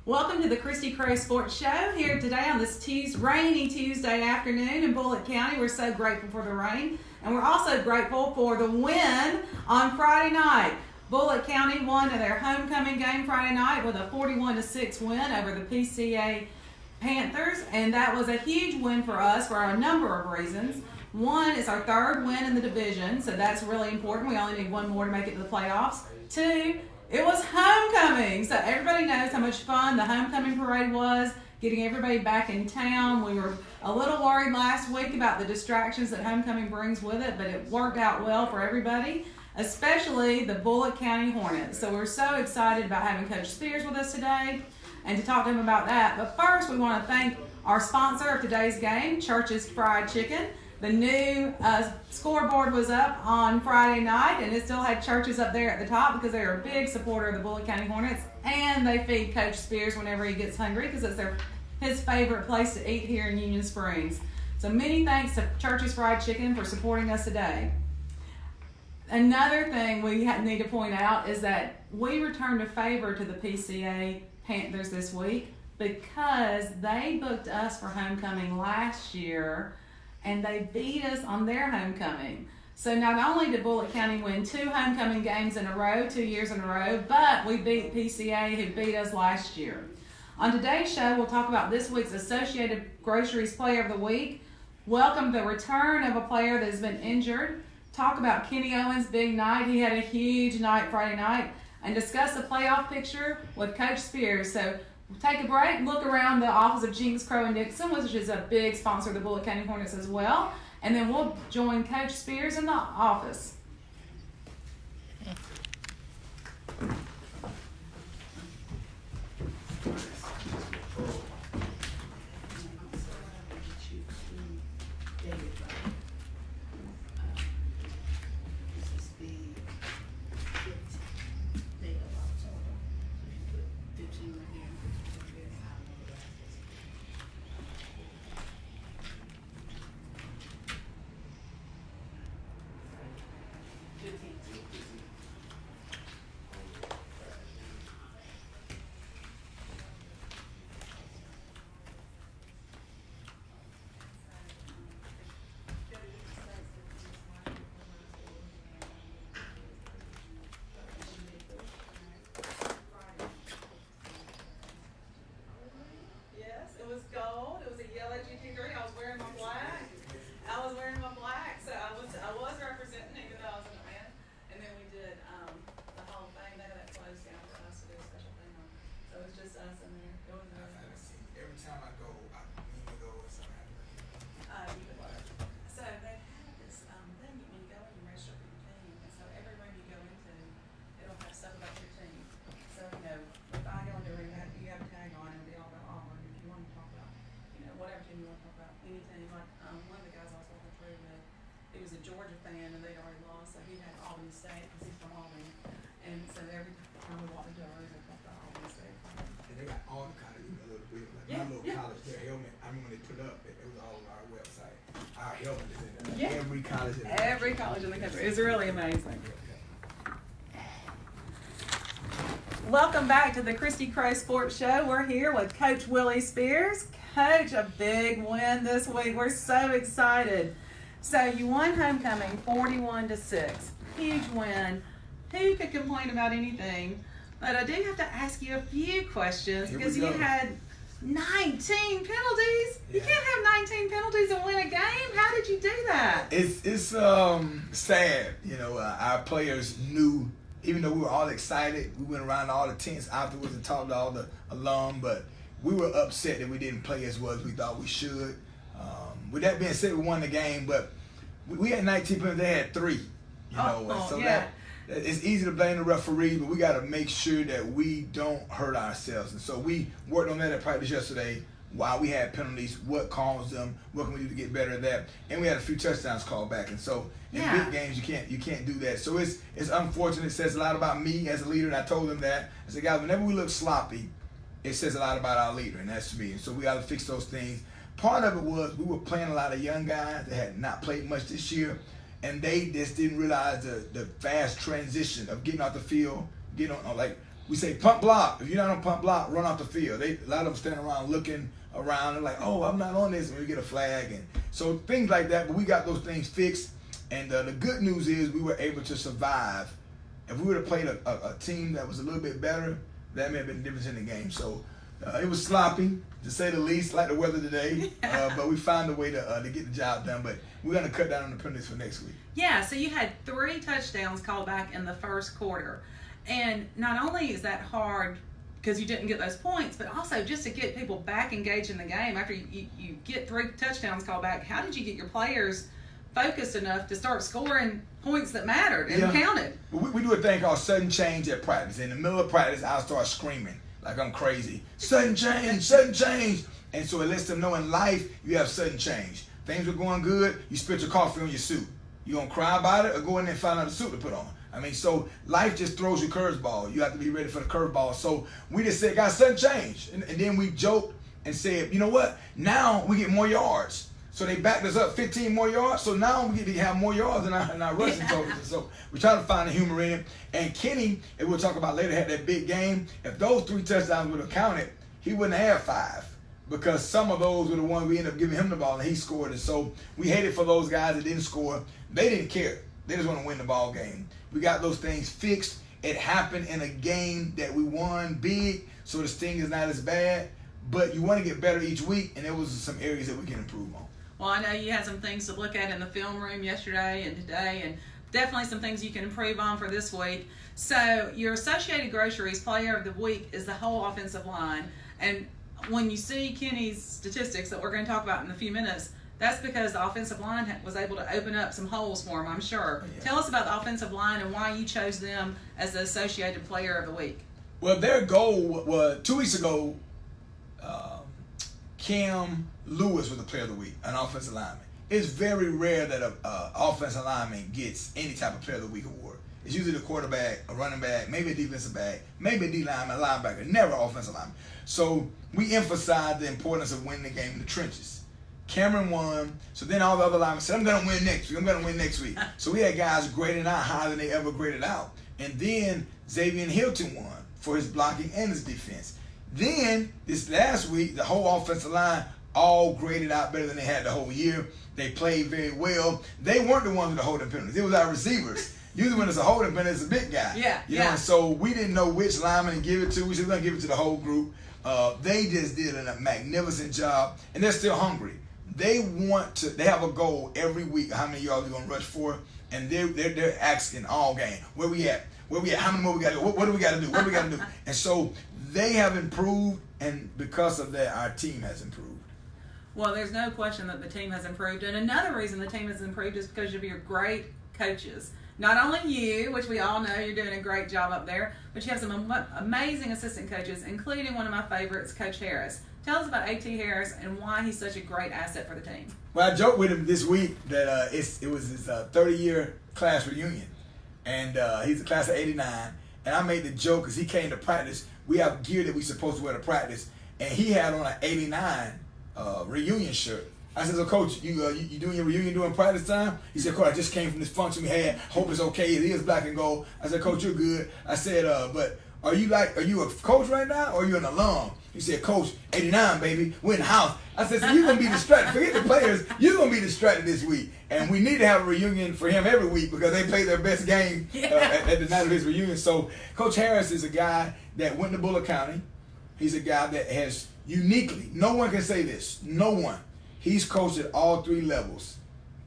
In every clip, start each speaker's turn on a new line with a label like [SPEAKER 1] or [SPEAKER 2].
[SPEAKER 1] Welcome to the Christy Sports Show here today on this rainy Tuesday afternoon in Bullitt County. We're so grateful for the rain, and we're also grateful for the win on Friday night. Bullitt County won their homecoming game Friday night with a 41-6 win over the PCA Panthers, and that was a huge win for us for a number of reasons. One, it's our third win in the division, so that's really important. We only need one more to make it to the playoffs. Two, it was homecoming, so everybody knows how much fun the homecoming parade was, getting everybody back in town. We were a little worried last week about the distractions that homecoming brings with it, but it worked out well for everybody, especially the Bullitt County Hornets. So we're so excited about having Coach Spears with us today and to talk to him about that. But first, we want to thank our sponsor of today's game, Church's Fried Chicken. The new scoreboard was up on Friday night, and it still had Church's up there at the top because they're a big supporter of the Bullitt County Hornets, and they feed Coach Spears whenever he gets hungry because it's his favorite place to eat here in Union Springs. So many thanks to Church's Fried Chicken for supporting us today. Another thing we need to point out is that we returned a favor to the PCA Panthers this week because they booked us for homecoming last year, and they beat us on their homecoming. So not only did Bullitt County win 2 homecoming games in a row, 2 years in a row, but we beat PCA, who beat us last year. On today's show, we'll talk about this week's Associated Groceries Player of the Week, welcome the return of a player that has been injured, talk about Kenny Owens' big night. He had a huge night Friday night, and discuss the playoff picture with Coach Spears. So we'll take a break, look around the office of Jinx, Crow, and Dixon, which is a big sponsor of the Bullitt County Hornets as well. And then we'll join Coach Spears in the office. Georgia fan, and they'd already lost, so he had Albany State because he's from Albany, and so every time we walked into our room, they talked about Albany State.
[SPEAKER 2] And they got all the colleges, a little bit, like
[SPEAKER 1] my
[SPEAKER 2] little college, their helmet. I mean, when they put up, it was all on our website. Our helmet is in there. Like every college.
[SPEAKER 1] Every college in the country. It's really amazing. Welcome back to the Christy Crow Sports Show. We're here with Coach Willie Spears. Coach, a big win this week. We're so excited. So you won homecoming 41-6. Huge win. Who could complain about anything? But I do have to ask you a few questions because you had 19 penalties. Yeah. You can't have 19 penalties and win a game. How did you do that?
[SPEAKER 2] It's sad. You know, our players knew, even though we were all excited, we went around all the tents afterwards and talked to all the alum, but we were upset that we didn't play as well as we thought we should. With that being said, we won the game, but we had 19 penalties, they had 3. You know, and so
[SPEAKER 1] yeah.
[SPEAKER 2] that it's easy to blame the referee, but we got to make sure that we don't hurt ourselves. And so we worked on that at practice yesterday. Why we had penalties, what caused them, what can we do to get better at that, and we had a few touchdowns called back. And so in big games, you can't do that. So it's unfortunate. It says a lot about me as a leader, and I told them that. I said, guys, whenever we look sloppy, it says a lot about our leader, and that's me. And so we got to fix those things. Part of it was we were playing a lot of young guys that had not played much this year, and they just didn't realize the fast transition of getting off the field, getting on, like we say pump block. If you're not on pump block, run off the field. A lot of them stand around looking around and like, oh, I'm not on this, and we get a flag, and so things like that. But we got those things fixed, and the good news is we were able to survive. If we would have played a team that was a little bit better, that may have been the difference in the game. So it was sloppy, to say the least, like the weather today. But we found a way to get the job done. But we're going to cut down on the penalties for next week.
[SPEAKER 1] Yeah, so you had 3 touchdowns called back in the first quarter. And not only is that hard because you didn't get those points, but also just to get people back engaged in the game after you get 3 touchdowns called back, how did you get your players focused enough to start scoring points that mattered and counted?
[SPEAKER 2] We do a thing called sudden change at practice. In the middle of practice, I'll start screaming like I'm crazy. Sudden change, sudden change. And so it lets them know in life you have sudden change. Things are going good, you spilt your coffee on your suit. You gonna cry about it or go in there and find out a suit to put on? I mean, so life just throws you curveball. You have to be ready for the curveball. So we just said, guys, sudden change. And then we joked and said, you know what? Now we get more yards. So they backed us up 15 more yards. So now we get to have more yards in our rushing totals. So we try to find the humor in it. And Kenny, and we'll talk about later, had that big game. If those 3 touchdowns would have counted, he wouldn't have 5. Because some of those were the ones we ended up giving him the ball and he scored. And so we hated for those guys that didn't score. They didn't care. They just want to win the ball game. We got those things fixed. It happened in a game that we won big, so the sting is not as bad. But you want to get better each week, and there was some areas that we can improve on.
[SPEAKER 1] Well, I know you had some things to look at in the film room yesterday and today, and definitely some things you can improve on for this week. So your Associated Groceries Player of the Week is the whole offensive line. And when you see Kenny's statistics that we're going to talk about in a few minutes, that's because the offensive line was able to open up some holes for him, I'm sure. Yeah. Tell us about the offensive line and why you chose them as the Associated Player of the Week.
[SPEAKER 2] Well, their goal was 2 weeks ago, Cam Lewis was the Player of the Week, an offensive lineman. It's very rare that an offensive lineman gets any type of Player of the Week award. It's usually the quarterback, a running back, maybe a defensive back, maybe a D-lineman, a linebacker, never an offensive lineman. So we emphasize the importance of winning the game in the trenches. Cameron won, so then all the other linemen said, I'm going to win next week, I'm going to win next week. So we had guys grading out higher than they ever graded out. And then Xavier Hilton won for his blocking and his defense. Then, this last week, the whole offensive line all graded out better than they had the whole year. They played very well. They weren't the ones with the holding penalties. It was our receivers. Usually when it's a holding penalty, it's a big guy. You know, and so we didn't know which lineman to give it to. We said we're going to give it to the whole group. They just did a magnificent job, and they're still hungry. They have a goal every week, how many yards we're going to rush for, and they're asking all game, where we at? Where we at? How many more we got to do? What do we got to do? What do we got to do? And so they have improved, and because of that, our team has improved.
[SPEAKER 1] Well, there's no question that the team has improved, and another reason the team has improved is because of your great coaches. Not only you, which we all know you're doing a great job up there, but you have some amazing assistant coaches, including one of my favorites, Coach Harris. Tell us about A.T. Harris and why he's such a great asset for the team.
[SPEAKER 2] Well, I joked with him this week that it was his 30-year class reunion, and he's a class of '89. And I made the joke because he came to practice. We have gear that we're supposed to wear to practice, and he had on an '89 reunion shirt. I said, so Coach, you doing your reunion during practice time? He said, Coach, I just came from this function we had. Hope it's okay. It is black and gold. I said, Coach, you're good. I said, but are you a coach right now or are you an alum? He said, Coach, '89, baby. We're in the house. I said, so you're going to be distracted. Forget the players. You're going to be distracted this week. And we need to have a reunion for him every week because they play their best game at the night of his reunion. So Coach Harris is a guy that went to Bullock County. He's a guy that has uniquely, no one can say this, no one. He's coached at all 3 levels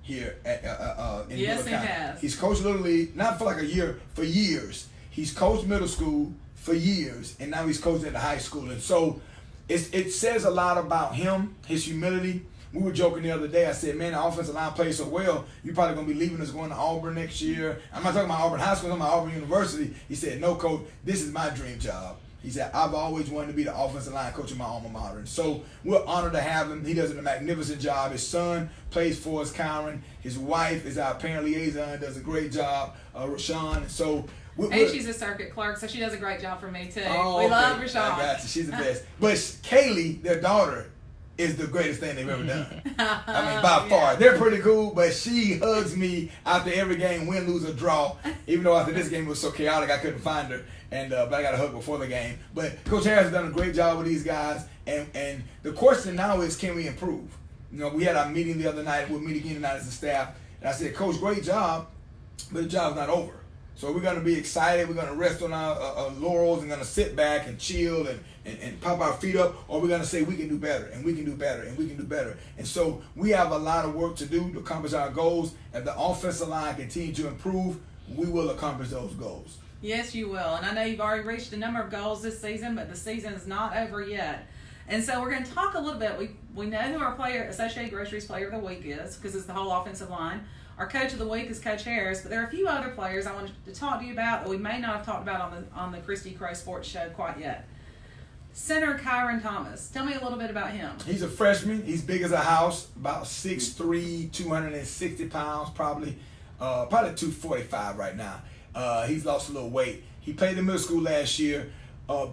[SPEAKER 2] here in Bullock County.
[SPEAKER 1] Yes, he has.
[SPEAKER 2] He's coached Little League, not for like a year, for years. He's coached middle school for years, and now he's coaching at the high school. And so it says a lot about him, his humility. We were joking the other day. I said, man, the offensive line plays so well, you're probably going to be leaving us going to Auburn next year. I'm not talking about Auburn High School, I'm talking about Auburn University. He said, no, Coach, this is my dream job. He said, I've always wanted to be the offensive line coach of my alma mater. And so we're honored to have him. He does a magnificent job. His son plays for us, Kyron. His wife is our parent liaison, does a great job, Rashawn. And so
[SPEAKER 1] and she's a circuit clerk, so she does a great job for me, too.
[SPEAKER 2] Oh,
[SPEAKER 1] we love Rashawn.
[SPEAKER 2] I got you. She's the best. But Kaylee, their daughter, is the greatest thing they've ever done. I mean, by far. They're pretty cool, but she hugs me after every game, win, lose, or draw. Even though after this game it was so chaotic, I couldn't find her. And but I got a hug before the game. But Coach Harris has done a great job with these guys. And the question now is, can we improve? You know, we had our meeting the other night. We'll meet again tonight as a staff. And I said, Coach, great job, but the job's not over. So we're going to be excited. We're going to rest on our laurels and going to sit back and chill and pop our feet up, or we're going to say we can do better and we can do better and we can do better. And so we have a lot of work to do to accomplish our goals. If the offensive line continue to improve, we will accomplish those goals.
[SPEAKER 1] Yes, you will. And I know you've already reached a number of goals this season, but the season is not over yet. And so we're going to talk a little bit. We know who our Associated Groceries Player of the Week is, because it's the whole offensive line. Our Coach of the Week is Coach Harris, but there are a few other players I wanted to talk to you about that we may not have talked about on the Christy Crow Sports Show quite yet. Center Kyron Thomas. Tell me a little bit about him.
[SPEAKER 2] He's a freshman. He's big as a house, about 6'3", 260 pounds, probably 245 right now. He's lost a little weight. He played in middle school last year.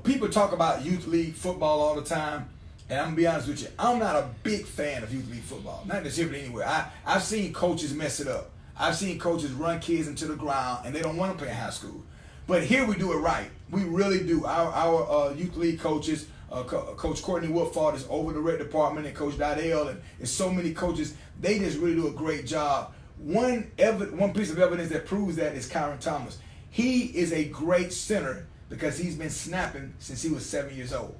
[SPEAKER 2] People talk about youth league football all the time. And I'm going to be honest with you, I'm not a big fan of youth league football. Not this year, but anywhere. I've seen coaches mess it up. I've seen coaches run kids into the ground, and they don't want to play in high school. But here we do it right. We really do. Our youth league coaches, Coach Courtney Woodford is over the rec department, and Coach Didell, and so many coaches, they just really do a great job. One piece of evidence that proves that is Kyron Thomas. He is a great center because he's been snapping since he was 7 years old.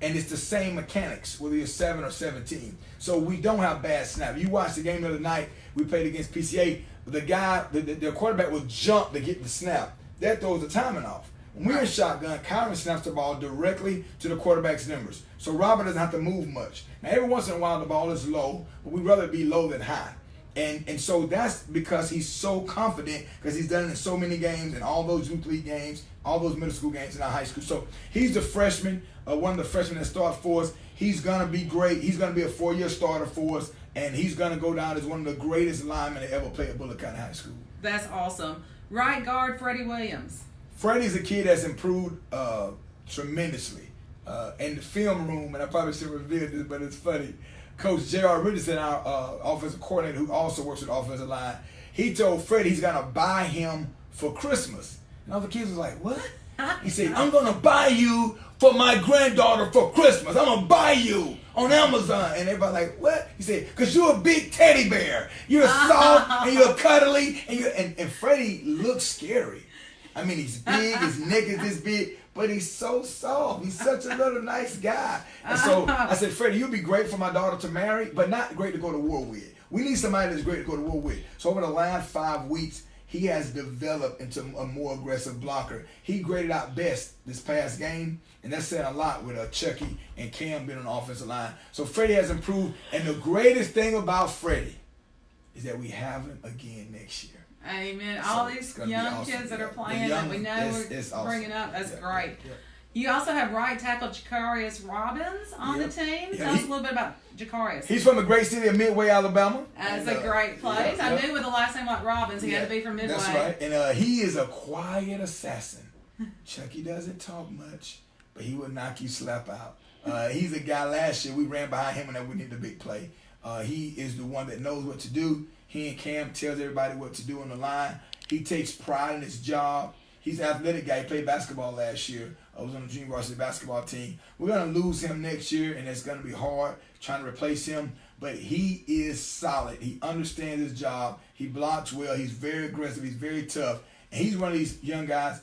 [SPEAKER 2] And it's the same mechanics, whether you're 7 or 17. So we don't have bad snap. You watched the game the other night, we played against PCA. The quarterback will jump to get the snap. That throws the timing off. When we're in shotgun, Kyron snaps the ball directly to the quarterback's numbers. So Robert doesn't have to move much. Now, every once in a while, the ball is low, but we'd rather be low than high. And so that's because he's so confident, because he's done it in so many games, in all those youth league games, all those middle school games, in our high school. So he's the freshman, one of the freshmen that start for us. He's going to be great. He's going to be a 4-year starter for us, and he's going to go down as one of the greatest linemen to ever play at Bullitt County High School.
[SPEAKER 1] That's awesome. Right guard, Freddie Williams.
[SPEAKER 2] Freddie's a kid that's improved tremendously. In the film room, and I probably should reveal this, but it's funny, Coach J.R. Richardson, our offensive coordinator, who also works with the offensive line, he told Freddie he's going to buy him for Christmas. And all the kids was like, what? He said, I'm going to buy you for my granddaughter for Christmas. I'm going to buy you on Amazon. And everybody like, what? He said, because you're a big teddy bear. You're soft and you're cuddly. And Freddie looks scary. I mean, he's big. His neck is this big. But he's so soft. He's such a little nice guy. And so I said, Freddie, you'd be great for my daughter to marry, but not great to go to war with. We need somebody that's great to go to war with. So over the last 5 weeks, he has developed into a more aggressive blocker. He graded out best this past game, and that's saying a lot with Chucky and Cam being on the offensive line. So Freddie has improved, and the greatest thing about Freddie is that we have him again next year.
[SPEAKER 1] Amen. All these young kids that are playing that we know we're bringing up, that's great. Yeah. You also have right tackle Jacarius Robbins on the team. Tell us a little bit about Jacarius.
[SPEAKER 2] He's from the great city of Midway, Alabama.
[SPEAKER 1] That's a great place. I knew with a last name like Robbins, he had to be from Midway.
[SPEAKER 2] That's right. And he is a quiet assassin. Chucky doesn't talk much, but he will knock you slap out. He's a guy last year, we ran behind him and we needed a big play. He is the one that knows what to do. He and Cam tells everybody what to do on the line. He takes pride in his job. He's an athletic guy. He played basketball last year. I was on the junior varsity basketball team. We're going to lose him next year, and it's going to be hard trying to replace him. But he is solid. He understands his job. He blocks well. He's very aggressive. He's very tough. And he's one of these young guys,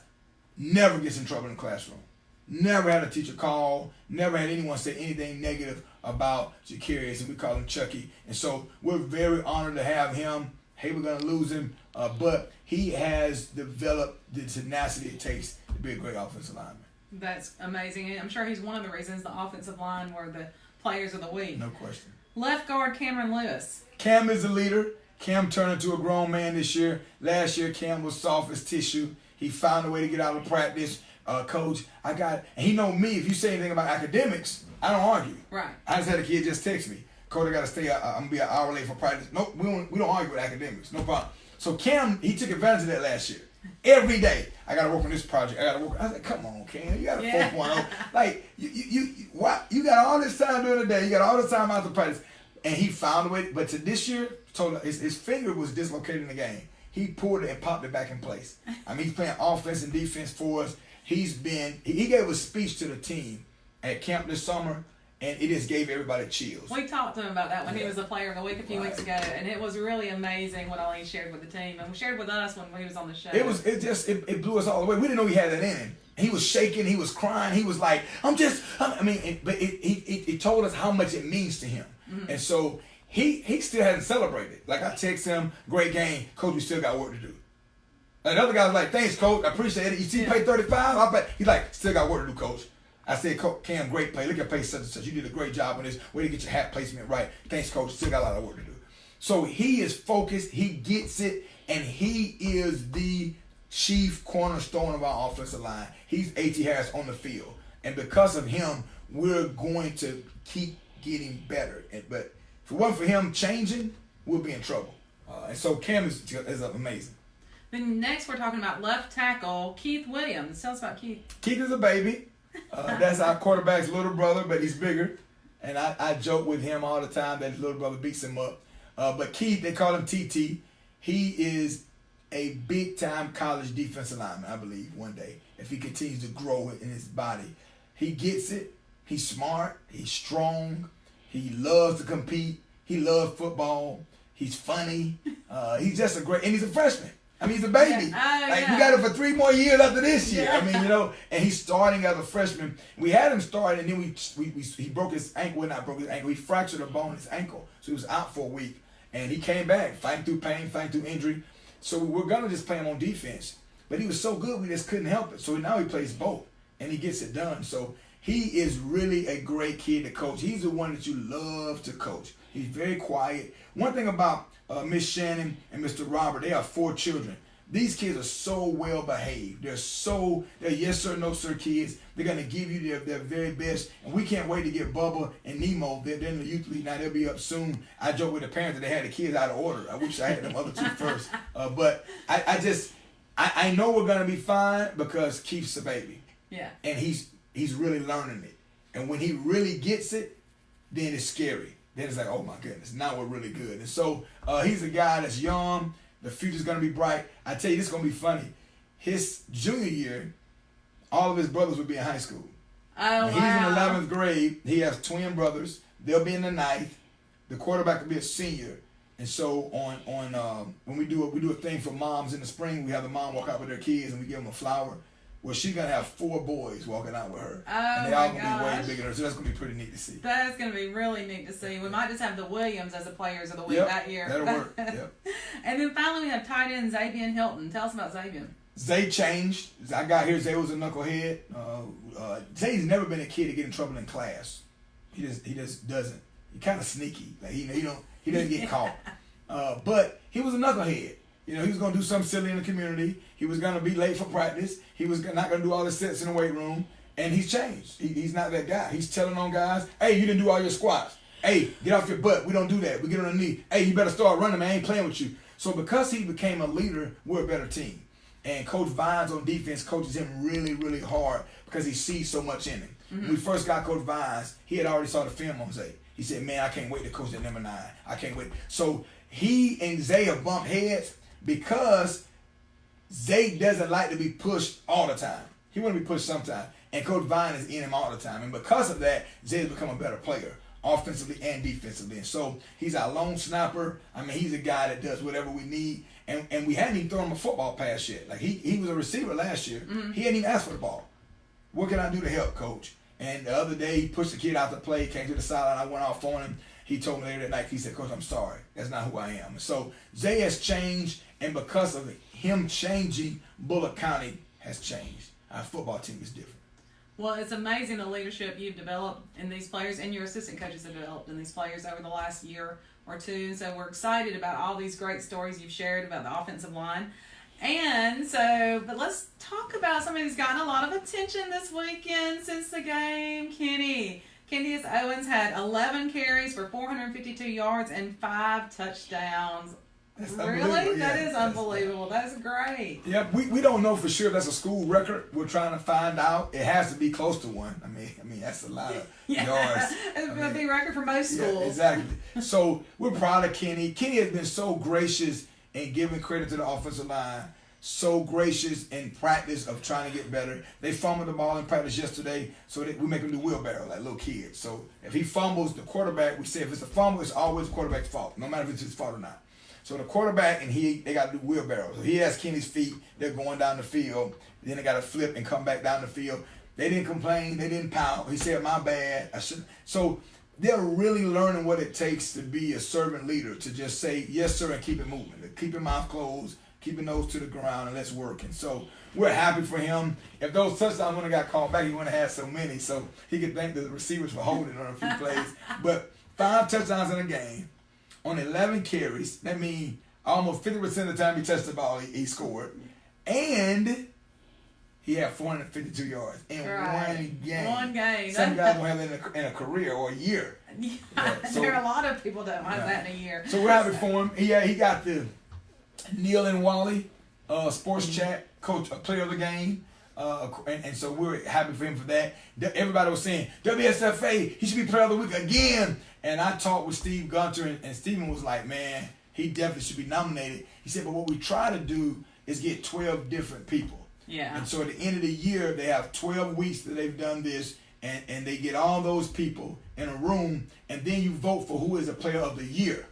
[SPEAKER 2] never gets in trouble in the classroom. Never had a teacher call. Never had anyone say anything negative about Jacarius, and we call him Chucky. And so we're very honored to have him. Hey, we're going to lose him, but he has developed the tenacity it takes to be a great offensive lineman.
[SPEAKER 1] That's amazing. And I'm sure he's one of the reasons the offensive line were the players of the week.
[SPEAKER 2] No question.
[SPEAKER 1] Left guard Cameron Lewis.
[SPEAKER 2] Cam is a leader. Cam turned into a grown man this year. Last year, Cam was soft as tissue. He found a way to get out of practice. Coach, and he know me. If you say anything about academics, I don't argue.
[SPEAKER 1] Right.
[SPEAKER 2] I just had a kid just text me. Coach, I got to stay. I'm going to be an hour late for practice. Nope, we don't argue with academics. No problem. So Cam, he took advantage of that last year. Every day, I gotta work on this project. I was like, come on, Cam, you got a 4.0. Like you got all this time during the day. You got all this time out to practice, and he found a way. But to this year, his finger was dislocated in the game. He pulled it and popped it back in place. I mean, he's playing offense and defense for us. He gave a speech to the team at camp this summer, and it just gave everybody chills.
[SPEAKER 1] We talked to him about that when he was a player of the week a few weeks ago, and it was really amazing what all he shared with the team, and we shared with us when he was on the show.
[SPEAKER 2] It blew us all away. We didn't know he had that in him. He was shaking. He was crying. He was like, but he told us how much it means to him, and so he still hadn't celebrated. Like I text him, great game, coach. We still got work to do. And the other guy was like, thanks, coach. I appreciate it. You see, you paid 35. I bet he's like, still got work to do, coach. I said, Cam, great play. Look at play such and such. You did a great job on this. Way to get your hat placement right. Thanks, coach. Still got a lot of work to do. So he is focused. He gets it, and he is the chief cornerstone of our offensive line. He's A.T. Harris on the field, and because of him, we're going to keep getting better. But if it wasn't for him changing, we'll be in trouble. And so Cam is amazing.
[SPEAKER 1] Then next we're talking about left tackle Keith Williams. Tell us about Keith.
[SPEAKER 2] Keith is a baby. That's our quarterback's little brother, but he's bigger. And I joke with him all the time that his little brother beats him up. But Keith, they call him TT. He is a big-time college defensive lineman, I believe, one day, if he continues to grow in his body. He gets it. He's smart. He's strong. He loves to compete. He loves football. He's funny. He's just and he's a freshman. I mean, he's a baby. Yeah. We got him for 3 more years after this year. Yeah. I mean, and he's starting as a freshman. We had him start, and then he broke his ankle. Well, not broke his ankle. He fractured a bone in his ankle, so he was out for a week. And he came back, fighting through pain, fighting through injury. So we were gonna just play him on defense, but he was so good we just couldn't help it. So now he plays both, and he gets it done. So he is really a great kid to coach. He's the one that you love to coach. He's very quiet. One thing about Miss Shannon and Mr. Robert, they have 4 children. These kids are so well behaved. They're yes sir, no sir kids. They're gonna give you their very best, and we can't wait to get Bubba and Nemo. They're in the youth league now. They'll be up soon. I joke with the parents that they had the kids out of order. I wish I had them other 2 first. But I know we're gonna be fine because Keith's a baby.
[SPEAKER 1] Yeah.
[SPEAKER 2] And he's really learning it. And when he really gets it, then it's scary. Then it's like, oh my goodness, now we're really good. And so he's a guy that's young. The future's going to be bright. I tell you, this is going to be funny. His junior year, all of his brothers would be in high school.
[SPEAKER 1] Oh,
[SPEAKER 2] He's in 11th grade. He has twin brothers. They'll be in the 9th. The quarterback will be a senior. And so when we do a thing for moms in the spring, we have the mom walk out with their kids and we give them a flower. Well, she's going to have 4 boys walking out with her.
[SPEAKER 1] Oh,
[SPEAKER 2] and they all going to be way bigger than her. So that's going to be pretty neat to see.
[SPEAKER 1] That's going to be really neat to see. We might just have the Williams as the players of the week that year.
[SPEAKER 2] That'll work. Yep.
[SPEAKER 1] And then finally we have tight end Xavier Hilton. Tell us about Xavier.
[SPEAKER 2] Zay changed. I got here, Zay was a knucklehead. Zay's never been a kid to get in trouble in class. He just doesn't. He's kind of sneaky. Like he doesn't get caught. But he was a knucklehead. He was going to do something silly in the community. He was going to be late for practice. He was not going to do all the sets in the weight room. And he's changed. He's not that guy. He's telling on guys, hey, you didn't do all your squats. Hey, get off your butt. We don't do that. We get on the knee. Hey, you better start running, man. I ain't playing with you. So because he became a leader, we're a better team. And Coach Vines on defense coaches him really, really hard because he sees so much in him. Mm-hmm. When we first got Coach Vines, he had already saw the film on Zay. He said, man, I can't wait to coach that number 9. I can't wait. So he and Zay have bumped heads because Zay doesn't like to be pushed all the time. He want to be pushed sometimes. And Coach Vine is in him all the time. And because of that, Zay has become a better player, offensively and defensively. And so he's our lone snapper. I mean, he's a guy that does whatever we need. And we hadn't even thrown him a football pass yet. Like he was a receiver last year. Mm-hmm. He hadn't even asked for the ball. What can I do to help, Coach? And the other day, he pushed the kid out to play, came to the sideline. I went off on him. He told me later that night, he said, Coach, I'm sorry. That's not who I am. And so Zay has changed, and because of him changing, Bullock County has changed. Our football team is different.
[SPEAKER 1] Well, it's amazing the leadership you've developed in these players and your assistant coaches have developed in these players over the last year or two. So we're excited about all these great stories you've shared about the offensive line. But let's talk about somebody who's gotten a lot of attention this weekend since the game, Kenny. Candace Owens had 11 carries for 452 yards and 5 touchdowns.
[SPEAKER 2] That's
[SPEAKER 1] really?
[SPEAKER 2] Yeah,
[SPEAKER 1] that is unbelievable. That's great.
[SPEAKER 2] Yeah, we don't know for sure if that's a school record. We're trying to find out. It has to be close to one. I mean that's a lot of yards.
[SPEAKER 1] It would be a record for most schools.
[SPEAKER 2] Yeah, exactly. So we're proud of Kenny. Kenny has been so gracious in giving credit to the offensive line. So gracious in practice of trying to get better. They fumbled the ball in practice yesterday, so we make them do wheelbarrow like little kids. So if he fumbles, the quarterback, we say if it's a fumble, it's always the quarterback's fault, no matter if it's his fault or not. So the quarterback and they got to do wheelbarrow. So he has Kenny's feet. They're going down the field. Then they got to flip and come back down the field. They didn't complain. They didn't pout. He said, "My bad. I should." So they're really learning what it takes to be a servant leader. To just say yes, sir, and keep it moving. To keep your mouth closed, keep your nose to the ground, and let's work. And so we're happy for him. If those touchdowns wouldn't have got called back, he wouldn't have had so many. So he could thank the receivers for holding on a few plays. But 5 touchdowns in a game. On 11 carries, that means almost 50% of the time he touched the ball, he scored. And he had 452 yards in one game.
[SPEAKER 1] One game.
[SPEAKER 2] Some guys don't have that in a career or a year.
[SPEAKER 1] Yeah, so, there are a lot of people that have that in a year.
[SPEAKER 2] So we're happy for him. He got the Neil and Wally sports chat coach, player of the game. And so we're happy for him for that. Everybody was saying, WSFA, he should be player of the week again. And I talked with Steve Gunter, and Steven was like, man, he definitely should be nominated. He said, but what we try to do is get 12 different people.
[SPEAKER 1] Yeah.
[SPEAKER 2] And so at the end of the year, they have 12 weeks that they've done this, and they get all those people in a room, and then you vote for who is the player of the year.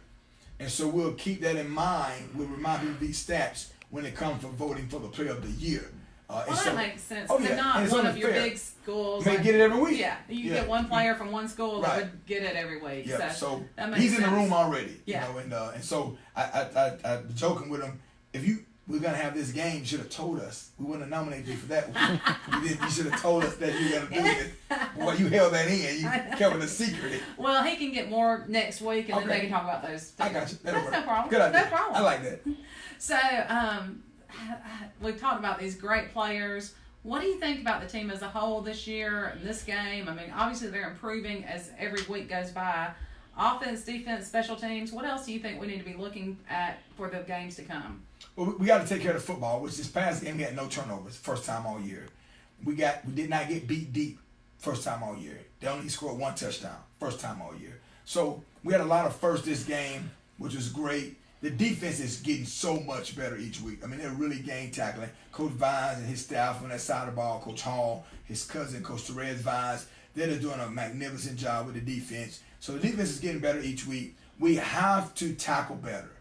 [SPEAKER 2] And so we'll keep that in mind. We'll remind people of these stats when it comes for voting for the player of the year.
[SPEAKER 1] Well,
[SPEAKER 2] so,
[SPEAKER 1] that makes sense.
[SPEAKER 2] Oh,
[SPEAKER 1] They're
[SPEAKER 2] yeah.
[SPEAKER 1] not one of your
[SPEAKER 2] fair.
[SPEAKER 1] big schools.
[SPEAKER 2] They get it every week.
[SPEAKER 1] Yeah, you get one player from one school that would get it every week.
[SPEAKER 2] Yeah,
[SPEAKER 1] so that
[SPEAKER 2] he's
[SPEAKER 1] makes
[SPEAKER 2] in the room already.
[SPEAKER 1] Yeah.
[SPEAKER 2] You know, and so I'm joking with him. If we're gonna have this game, you should have told us. We wouldn't have nominated you for that one. You should have told us that you were gonna do it. Well, you held that in. You kept it a secret.
[SPEAKER 1] Well, he can get more next week, and then they can talk about those things.
[SPEAKER 2] I got you.
[SPEAKER 1] That's no problem.
[SPEAKER 2] Good idea.
[SPEAKER 1] No problem.
[SPEAKER 2] I like that.
[SPEAKER 1] So, we've talked about these great players. What do you think about the team as a whole this year and this game? I mean, obviously they're improving as every week goes by. Offense, defense, special teams. What else do you think we need to be looking at for the games to come?
[SPEAKER 2] Well, we got to take care of the football, which this past game we had no turnovers, first time all year. We did not get beat deep, first time all year. They only scored 1 touchdown, first time all year. So we had a lot of firsts this game, which was great. The defense is getting so much better each week. I mean, they're really game tackling. Coach Vines and his staff on that side of the ball, Coach Hall, his cousin, Coach Therese Vines, they're just doing a magnificent job with the defense. So the defense is getting better each week. We have to tackle better.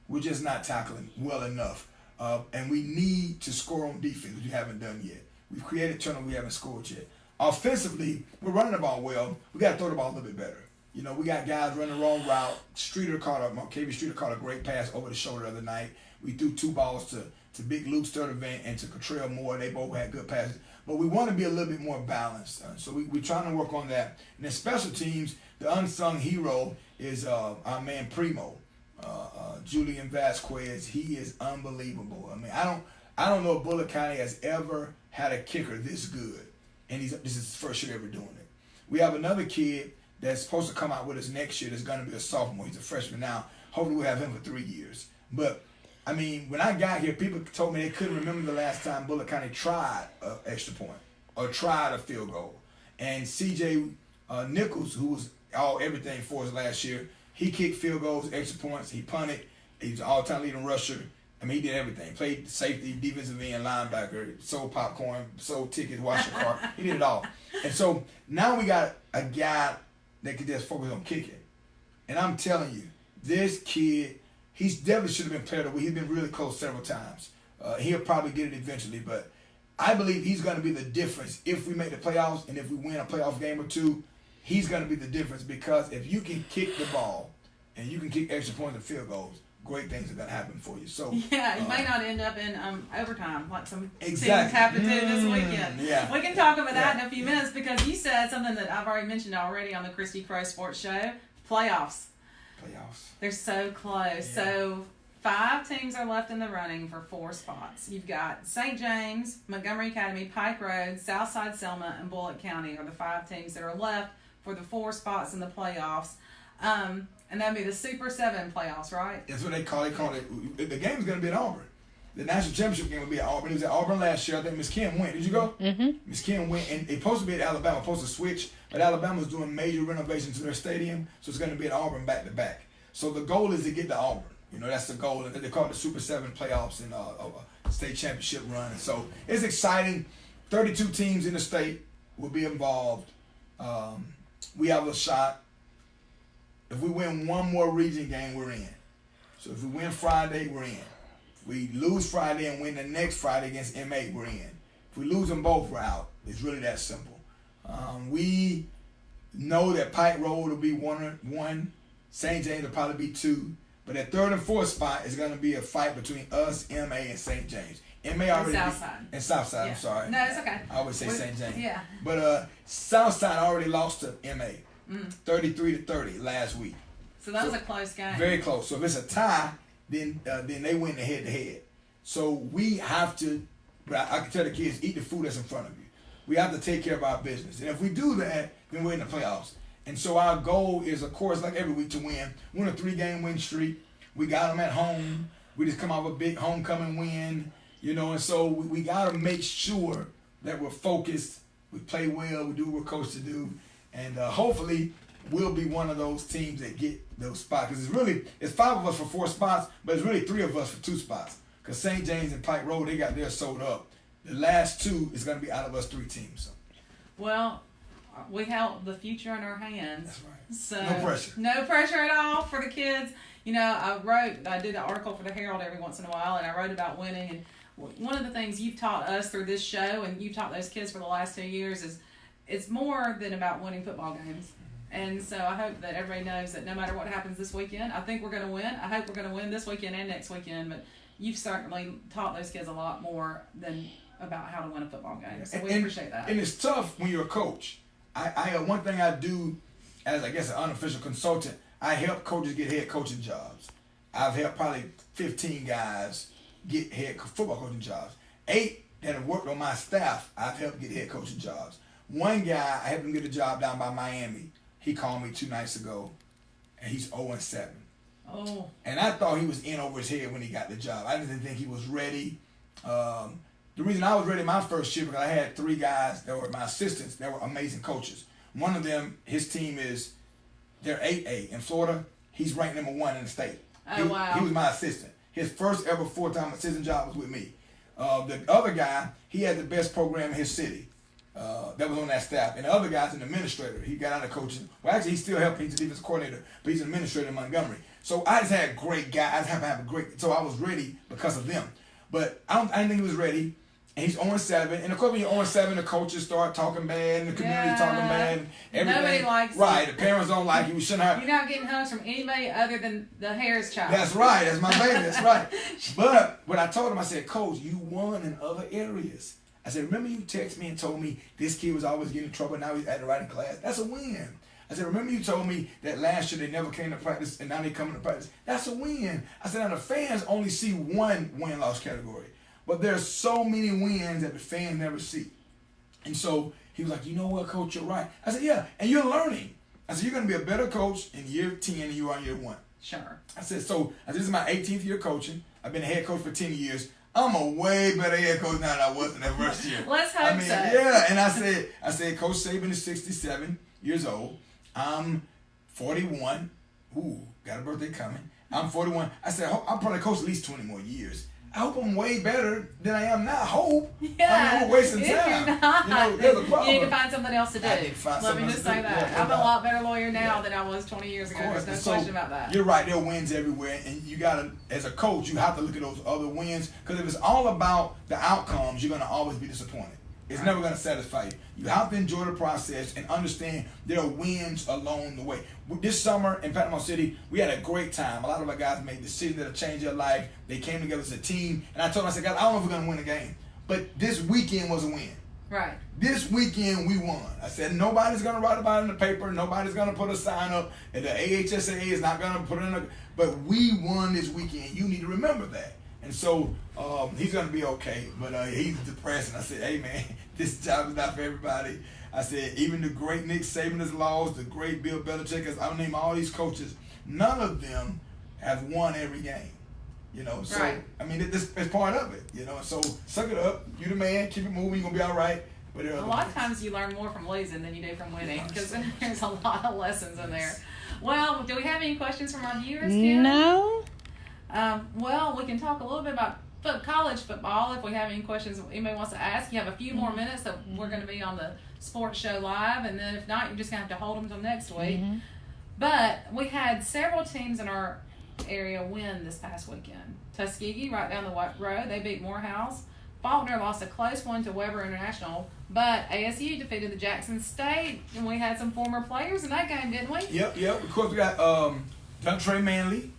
[SPEAKER 2] We're just not tackling well enough. And we need to score on defense, which we haven't done yet. We've created turnover, we haven't scored yet. Offensively, we're running the ball well. We got to throw the ball a little bit better. You know, we got guys running the wrong route. KV Streeter caught a great pass over the shoulder the other night. We threw 2 balls to Big Luke Sturdivant and to Cottrell Moore. They both had good passes. But we want to be a little bit more balanced. So we're trying to work on that. And then special teams, the unsung hero is our man Primo, Julian Vasquez. He is unbelievable. I mean, I don't know if Bullitt County has ever had a kicker this good. And this is his first year ever doing it. We have another kid that's supposed to come out with us next year that's going to be a sophomore. He's a freshman now. Hopefully we'll have him for 3 years. But, I mean, when I got here, people told me they couldn't remember the last time Bullitt County tried an extra point or tried a field goal. And C.J. Nichols, who was everything for us last year, he kicked field goals, extra points, he punted. He was an all-time leading rusher. I mean, he did everything. Played safety, defensive end, linebacker, sold popcorn, sold tickets, washed your car. He did it all. And so now we got a guy that could just focus on kicking. And I'm telling you, this kid, he definitely should have been player of the week. He's been really close several times. He'll probably get it eventually, but I believe he's going to be the difference if we make the playoffs and if we win a playoff game or 2. He's going to be the difference because if you can kick the ball and you can kick extra points and field goals, great things are going to happen for you. So
[SPEAKER 1] yeah, you may not end up in overtime like some teams
[SPEAKER 2] exactly.
[SPEAKER 1] have to do this weekend.
[SPEAKER 2] Yeah.
[SPEAKER 1] We can talk about that in a few minutes because you said something that I've already mentioned already on the Christy Crow Sports Show. Playoffs. They're so close.
[SPEAKER 2] Yeah.
[SPEAKER 1] So 5 teams are left in the running for 4 spots. You've got St. James, Montgomery Academy, Pike Road, Southside Selma, and Bullitt County are the 5 teams that are left for the 4 spots in the playoffs. And that'd be the Super 7 playoffs, right?
[SPEAKER 2] That's what they call it. The game is going to be at Auburn. The national championship game will be at Auburn. It was at Auburn last year. I think Miss Kim went. Did you go?
[SPEAKER 3] Mm-hmm.
[SPEAKER 2] Miss Kim went, and it's supposed to be at Alabama. Supposed to switch, but Alabama's doing major renovations to their stadium, so it's going to be at Auburn back to back. So the goal is to get to Auburn. You know, that's the goal. They call it the Super 7 playoffs and a state championship run. And so it's exciting. 32 teams in the state will be involved. We have a shot. If we win one more region game, we're in. So if we win Friday, we're in. If we lose Friday and win the next Friday against MA, we're in. If we lose them both, we're out. It's really that simple. We know that Pike Road will be one. St. James will probably be 2. But that 3rd and 4th spot is going to be a fight between us, MA, and St. James. MA already
[SPEAKER 1] Southside.
[SPEAKER 2] And Southside,
[SPEAKER 1] Yeah.
[SPEAKER 2] I'm sorry.
[SPEAKER 1] No, it's okay.
[SPEAKER 2] I always say St. James.
[SPEAKER 1] Yeah.
[SPEAKER 2] But Southside already lost to MA, 33-30 last week.
[SPEAKER 1] So that was a close game.
[SPEAKER 2] Very close. So if it's a tie, then they win the head-to-head. So we have to, but I can tell the kids, eat the food that's in front of you. We have to take care of our business. And if we do that, then we're in the playoffs. And so our goal is, of course, like every week, to win. We're on a 3-game win streak. We got them at home. We just come off a big homecoming win, you know, and so we got to make sure that we're focused, we play well, we do what we're coached to do, and hopefully we'll be one of those teams that get those spots. Because it's 5 of us for 4 spots, but it's really 3 of us for 2 spots. Because St. James and Pike Road, they got theirs sold up. The last 2 is going to be out of us 3 teams. So.
[SPEAKER 1] Well, we held the future in our hands.
[SPEAKER 2] That's right.
[SPEAKER 1] So
[SPEAKER 2] No pressure.
[SPEAKER 1] No pressure at all for the kids. You know, I did an article for the Herald every once in a while, and I wrote about winning. And one of the things you've taught us through this show, and you've taught those kids for the last 2 years, is it's more than about winning football games. And so I hope that everybody knows that no matter what happens this weekend, I think we're going to win. I hope we're going to win this weekend and next weekend. But you've certainly taught those kids a lot more than about how to win a football game. So we appreciate that.
[SPEAKER 2] And it's tough when you're a coach. I one thing I do as, I guess, an unofficial consultant, I help coaches get head coaching jobs. I've helped probably 15 guys get head football coaching jobs. 8 that have worked on my staff, I've helped get head coaching jobs. One guy, I helped him get a job down by Miami. He called me 2 nights ago, and he's 0-7.
[SPEAKER 1] Oh.
[SPEAKER 2] And I thought he was in over his head when he got the job. I didn't think he was ready. The reason I was ready my first year because I had 3 guys that were my assistants that were amazing coaches. One of them, his team they're 8A in Florida. He's ranked number 1 in the state.
[SPEAKER 1] Oh, wow.
[SPEAKER 2] He was my assistant. His first ever full-time assistant job was with me. The other guy, he had the best program in his city that was on that staff. And the other guy's an administrator. He got out of coaching. Well, actually, he's still helping. He's a defensive coordinator, but he's an administrator in Montgomery. So I just had great guys. I just happened to have a great. So I was ready because of them. But I didn't think he was ready. And he's 0-7. And of course, when you're 0-7, the coaches start talking bad, and the community talking bad. And everything.
[SPEAKER 1] Nobody likes
[SPEAKER 2] right.
[SPEAKER 1] you.
[SPEAKER 2] The parents don't like you. We shouldn't have.
[SPEAKER 1] You're not getting hugs from anybody other than the Harris child.
[SPEAKER 2] That's right. That's my baby. That's right. But what I told him, I said, Coach, you won in other areas. I said, remember you texted me and told me this kid was always getting in trouble, now he's at the writing class? That's a win. I said, remember you told me that last year they never came to practice and now they coming to practice? That's a win. I said, now the fans only see one win-loss category. But there's so many wins that the fans never see. And so he was like, you know what, Coach, you're right. I said, yeah, and you're learning. I said, you're going to be a better coach in year 10 than you are in year 1.
[SPEAKER 1] Sure.
[SPEAKER 2] I said, this is my 18th year coaching. I've been a head coach for 10 years. I'm a way better head coach now than I was in that first year.
[SPEAKER 1] Let's hope so.
[SPEAKER 2] Yeah, and I said, Coach Saban is 67 years old. I'm 41. Ooh, got a birthday coming. I'm 41. I said, I'll probably coach at least 20 more years. I hope I'm way better than I am now. I hope.
[SPEAKER 1] Yeah.
[SPEAKER 2] I'm wasting
[SPEAKER 1] if
[SPEAKER 2] time.
[SPEAKER 1] You're not,
[SPEAKER 2] you know, there's a problem.
[SPEAKER 1] You need to find something else to do.
[SPEAKER 2] I need to find
[SPEAKER 1] Let
[SPEAKER 2] something
[SPEAKER 1] me
[SPEAKER 2] else
[SPEAKER 1] just
[SPEAKER 2] to
[SPEAKER 1] say
[SPEAKER 2] do.
[SPEAKER 1] that.
[SPEAKER 2] Yeah,
[SPEAKER 1] I'm a lot better lawyer now than I was 20 years ago. There's no question about that.
[SPEAKER 2] You're right. There are wins everywhere. And you got to, as a coach, you have to look at those other wins. Because if it's all about the outcomes, you're going to always be disappointed. It's never going to satisfy you. You have to enjoy the process and understand there are wins along the way. This summer in Panama City, we had a great time. A lot of our guys made decisions that have changed their life. They came together as a team. And I told them, I said, guys, I don't know if we're going to win the game. But this weekend was a win.
[SPEAKER 1] Right.
[SPEAKER 2] This weekend we won. I said, nobody's going to write about it in the paper. Nobody's going to put a sign up. And the AHSA is not going to put it in a... But we won this weekend. You need to remember that. And so he's going to be okay, but he's depressed. And I said, hey, man, this job is not for everybody. I said, even the great Nick Saban has lost, the great Bill Belichick has, I'll name all these coaches, none of them have won every game. You know, so,
[SPEAKER 1] right.
[SPEAKER 2] I mean, it's part of it, you know. So, suck it up. You the man. Keep it moving. You're going to be all right. But
[SPEAKER 1] a lot of times you learn more from losing than you do from winning because there's a lot of lessons in there. Well, do we have any questions from our viewers, Kim?
[SPEAKER 3] No.
[SPEAKER 1] Well, we can talk a little bit about college football if we have any questions anybody wants to ask. You have a few more minutes that we're going to be on the sports show live, and then if not, you're just going to have to hold them until next week. But we had several teams in our area win this past weekend. Tuskegee, right down the road, they beat Morehouse. Faulkner lost a close one to Weber International, but ASU defeated the Jackson State, and we had some former players in that game, didn't we?
[SPEAKER 2] Yep. Of course, we got Trey Manley.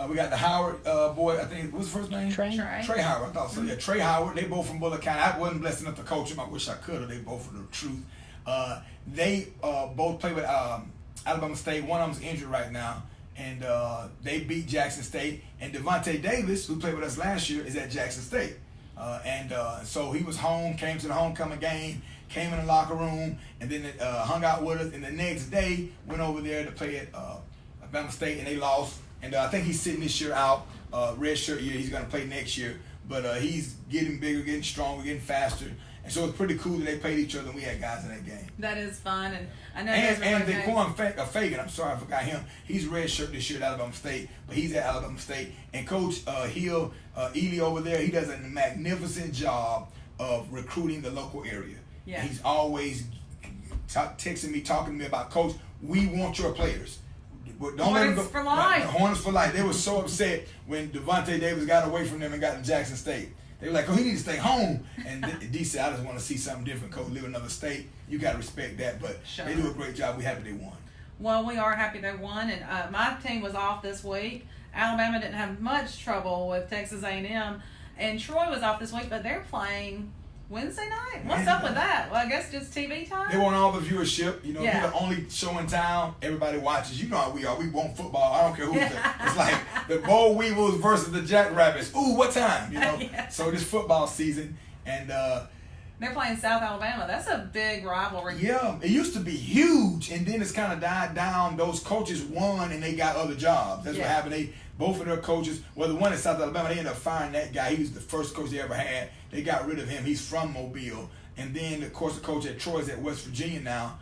[SPEAKER 2] We got the Howard boy, I think, what's his first name?
[SPEAKER 3] Trey
[SPEAKER 2] Howard, I thought so. Yeah, Trey Howard. They both from Bullock County. I wasn't blessed enough to coach them. I wish I could have. They both for the truth. They both play with Alabama State. One of them's injured right now. And they beat Jackson State. And Devontae Davis, who played with us last year, is at Jackson State. So he was home, came to the homecoming game, came in the locker room, and then hung out with us. And the next day went over there to play at Alabama State, and they lost. And I think he's sitting this year out, red shirt year. He's going to play next year. But he's getting bigger, getting stronger, getting faster. And so it's pretty cool that they played each other and we had guys in that game.
[SPEAKER 1] That is fun. And I know
[SPEAKER 2] and Daquan Fagan, I'm sorry I forgot him. He's red shirt this year at Alabama State, but he's at Alabama State. And Coach Hill, Ely over there, he does a magnificent job of recruiting the local area.
[SPEAKER 1] Yeah.
[SPEAKER 2] And he's always texting me, talking to me about, Coach, we want your players. Don't let them go.
[SPEAKER 1] For life.
[SPEAKER 2] Hornets for life. They were so upset when Devontae Davis got away from them and got to Jackson State. They were like, oh, he needs to stay home. And D said, I just want to see something different, Coach. Live in another state. You got to respect that. But
[SPEAKER 1] sure.
[SPEAKER 2] They do a great job. We're happy they won.
[SPEAKER 1] Well, we are happy they won. And my team was off this week. Alabama didn't have much trouble with Texas A&M. And Troy was off this week, but they're playing Wednesday night? What's up with that? Well, I guess just TV time?
[SPEAKER 2] They want all the viewership. You know,
[SPEAKER 1] yeah.
[SPEAKER 2] We're the only show in town. Everybody watches. You know how we are. We want football. I don't care who's there. It's like the Boll Weevils versus the Jackrabbits. Ooh, what time? You know?
[SPEAKER 1] Yeah.
[SPEAKER 2] So this football season. And
[SPEAKER 1] they're playing South Alabama. That's a big rivalry.
[SPEAKER 2] Yeah, it used to be huge, and then it's kind of died down. Those coaches won, and they got other jobs. That's what happened. Both of their coaches, well, the one in South Alabama, they ended up firing that guy. He was the first coach they ever had. They got rid of him. He's from Mobile. And then, of course, the coach at Troy's at West Virginia now.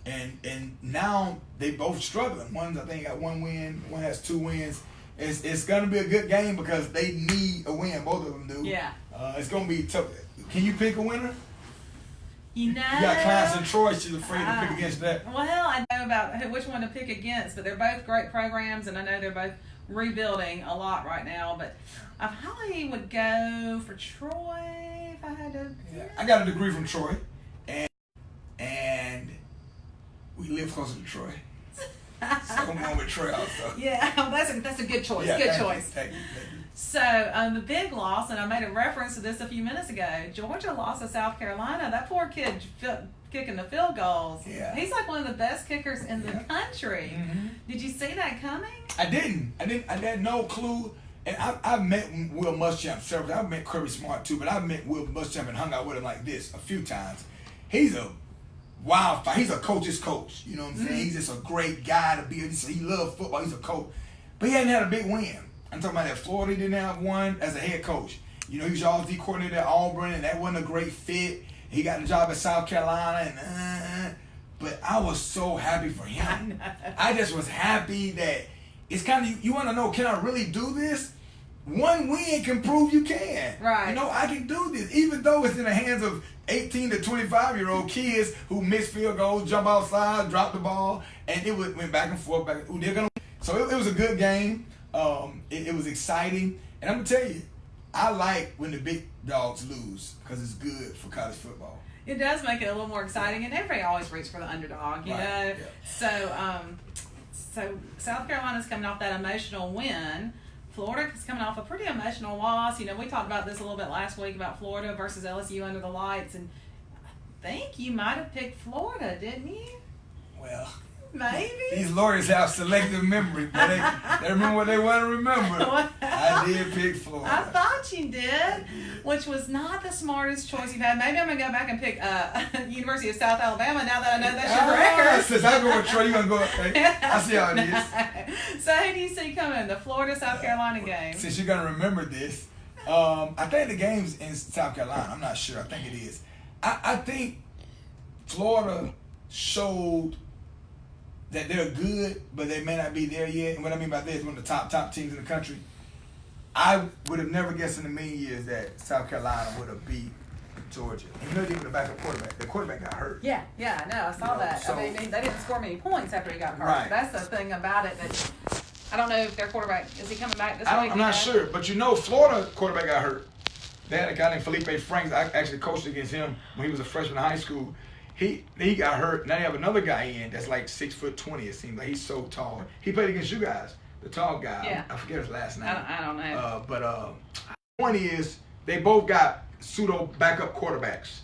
[SPEAKER 2] And now they both struggling. One's, I think, got one win. One has 2 wins. It's going to be a good game because they need a win. Both of them do.
[SPEAKER 1] Yeah.
[SPEAKER 2] It's going to be tough. Can you pick a winner?
[SPEAKER 1] You know,
[SPEAKER 2] you got Clarence and Troy. She's afraid to pick against that.
[SPEAKER 1] Well, I know about which one to pick against, but they're both great programs, and I know they're both rebuilding a lot right now. But I probably would go for Troy if I had to.
[SPEAKER 2] Yeah. I got a degree from Troy, and we live closer to Troy, so I'm going with Troy also.
[SPEAKER 1] Yeah, that's a good choice.
[SPEAKER 2] Yeah,
[SPEAKER 1] good choice.
[SPEAKER 2] Thank you.
[SPEAKER 1] So the big loss, and I made a reference to this a few minutes ago. Georgia lost to South Carolina. That poor kid kicking the field goals.
[SPEAKER 2] Yeah.
[SPEAKER 1] He's like one of the best kickers in the country.
[SPEAKER 2] Mm-hmm.
[SPEAKER 1] Did you see that coming?
[SPEAKER 2] I didn't. I had no clue. And I've met Will Muschamp several times. I've met Kirby Smart too, but I've met Will Muschamp and hung out with him like this a few times. He's a wildfire. He's a coach's coach. You know what I'm saying? Mm-hmm. He's just a great guy to be. He loves football. He's a coach. But he hadn't had a big win. I'm talking about that Florida didn't have one as a head coach. You know, he was all-D coordinator at Auburn, and that wasn't a great fit. He got the job at South Carolina, and but I was so happy for him. I just was happy that it's kind of, you want to know, can I really do this? One win can prove you can.
[SPEAKER 1] Right.
[SPEAKER 2] You know, I can do this, even though it's in the hands of 18 to 25-year-old kids who miss field goals, jump outside, drop the ball, and it went back and forth. They're gonna. So it was a good game. It was exciting, and I'm gonna tell you, I like when the big dogs lose because it's good for college football.
[SPEAKER 1] It does make it a little more exciting, and everybody always roots for the underdog, you know.
[SPEAKER 2] Yeah.
[SPEAKER 1] So South Carolina's coming off that emotional win. Florida's coming off a pretty emotional loss. You know, we talked about this a little bit last week about Florida versus LSU under the lights, and I think you might have picked Florida, didn't you?
[SPEAKER 2] Well,
[SPEAKER 1] Maybe.
[SPEAKER 2] These lawyers have selective memory, but they remember what they want to remember. I did pick Florida.
[SPEAKER 1] I thought you did, which was not the smartest choice you've had. Maybe I'm going to go back and pick University of South Alabama now that I know that's your record.
[SPEAKER 2] Since I go with Troy, you're going to go with I see how it is.
[SPEAKER 1] So who do you see coming? The Florida-South Carolina game?
[SPEAKER 2] Since you're going to remember this, I think the game's in South Carolina. I'm not sure. I think it is. I think Florida showed that they're good, but they may not be there yet. And what I mean by this, one of the top teams in the country. I would have never guessed in a million years that South Carolina would have beat Georgia. And you know, even the backup quarterback. The quarterback got hurt.
[SPEAKER 1] Yeah, I know. I saw that.
[SPEAKER 2] So,
[SPEAKER 1] I mean, they didn't score many points after he got hurt.
[SPEAKER 2] Right.
[SPEAKER 1] That's the thing about it. That I don't know if their quarterback, is he coming back this week?
[SPEAKER 2] I'm not sure. But you know, Florida quarterback got hurt. They had a guy named Felipe Franks. I actually coached against him when he was a freshman in high school. He got hurt. Now they have another guy in that's like 6'20". It seems like he's so tall. He played against you guys, the tall guy.
[SPEAKER 1] Yeah.
[SPEAKER 2] I forget his last name.
[SPEAKER 1] I don't know.
[SPEAKER 2] But point is, they both got pseudo backup quarterbacks.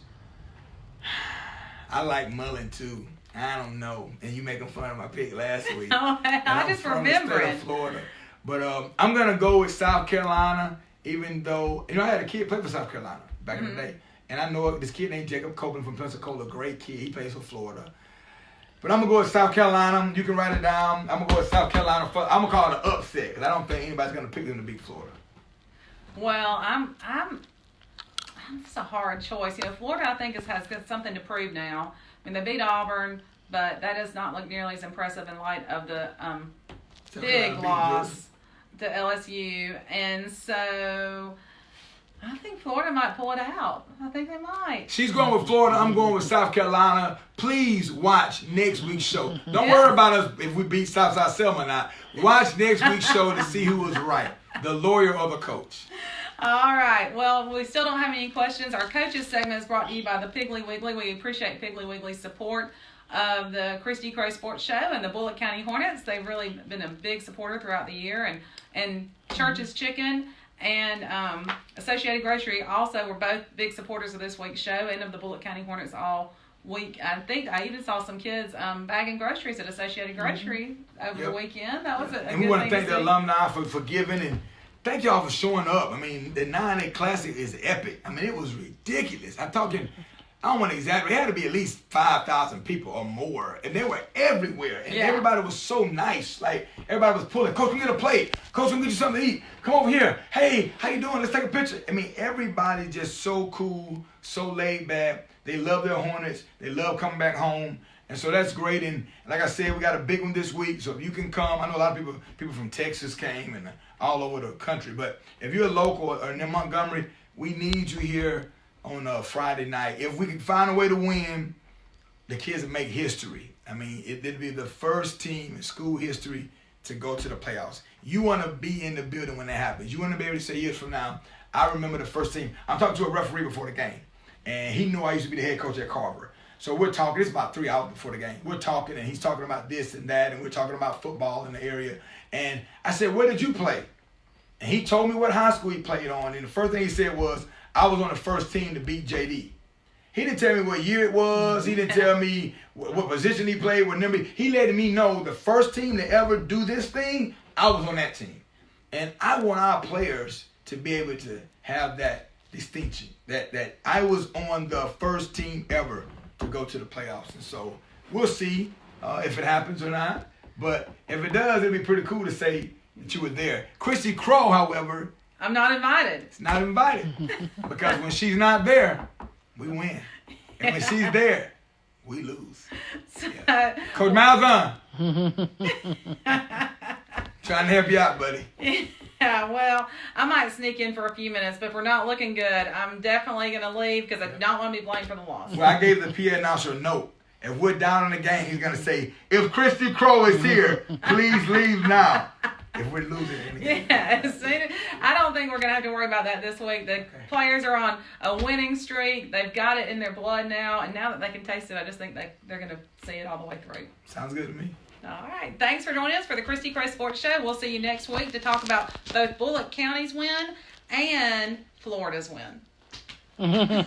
[SPEAKER 2] I like Mullen too. I don't know. And you making fun of my pick last week.
[SPEAKER 1] I just remember it.
[SPEAKER 2] Florida. But I'm gonna go with South Carolina, even though I had a kid play for South Carolina back in the day. And I know this kid named Jacob Copeland from Pensacola, great kid. He plays for Florida. But I'm going to go with South Carolina. You can write it down. I'm going to go with South Carolina. I'm going to call it an upset because I don't think anybody's going to pick them to beat Florida.
[SPEAKER 1] Well, it's a hard choice. You know, Florida, I think, has got something to prove now. I mean, they beat Auburn, but that does not look nearly as impressive in light of the big loss to LSU. And so I think Florida might pull it out. I think they might.
[SPEAKER 2] She's going with Florida. I'm going with South Carolina. Please watch next week's show. Don't worry about us if we beat Southside Selma or not. Watch next week's show to see who was right, the lawyer or the coach.
[SPEAKER 1] All right. Well, we still don't have any questions. Our coaches segment is brought to you by the Piggly Wiggly. We appreciate Piggly Wiggly's support of the Christy Crow Sports Show and the Bullitt County Hornets. They've really been a big supporter throughout the year. And Church's Chicken and Associated Grocery also were both big supporters of this week's show and of the Bullitt County Hornets all week. I think I even saw some kids bagging groceries at Associated Grocery over the weekend. That was a
[SPEAKER 2] And we want to thank the alumni for giving, and thank y'all for showing up. I mean, the 9A Classic is epic. I mean, it was ridiculous. I'm talking, I don't want to exaggerate. It had to be at least 5,000 people or more. And they were everywhere. And everybody was so nice. Like, everybody was pulling. Coach, come get a plate. Coach, come get you something to eat. Come over here. Hey, how you doing? Let's take a picture. I mean, everybody just so cool, so laid back. They love their Hornets. They love coming back home. And so that's great. And like I said, we got a big one this week. So if you can come, I know a lot of people from Texas came and all over the country. But if you're local or in Montgomery, we need you here on a Friday night. If we can find a way to win, the kids will make history. I mean, it'll be the first team in school history to go to the playoffs. You want to be in the building when that happens. You want to be able to say years from now, I remember the first team. I'm talking to a referee before the game, and he knew I used to be the head coach at Carver. So we're talking, it's about 3 hours before the game. We're talking, and he's talking about this and that, and we're talking about football in the area. And I said, where did you play? And he told me what high school he played on, and the first thing he said was, I was on the first team to beat JD. He didn't tell me what year it was. He didn't tell me what position he played, what number. He let me know the first team to ever do this thing, I was on that team. And I want our players to be able to have that distinction, that I was on the first team ever to go to the playoffs. And so we'll see if it happens or not. But if it does, it'll be pretty cool to say that you were there. Christy Crow, however,
[SPEAKER 1] I'm not invited.
[SPEAKER 2] It's not invited. Because when she's not there, we win. And when she's there, we lose. Yeah. Coach Malzahn. Trying to help you out, buddy.
[SPEAKER 1] Yeah, well, I might sneak in for a few minutes, but if we're not looking good, I'm definitely going to leave because I don't want to be blamed for the loss.
[SPEAKER 2] Well, I gave the PA announcer a note. If we're down in the game, he's going to say, if Christy Crow is here, please leave now. If we're losing anything.
[SPEAKER 1] Yeah, I don't think we're going to have to worry about that this week. The players are on a winning streak. They've got it in their blood now, and now that they can taste it, I just think they're going to see it all the way through.
[SPEAKER 2] Sounds good to me.
[SPEAKER 1] All right. Thanks for joining us for the Christy Crow Sports Show. We'll see you next week to talk about both Bullitt County's win and Florida's win.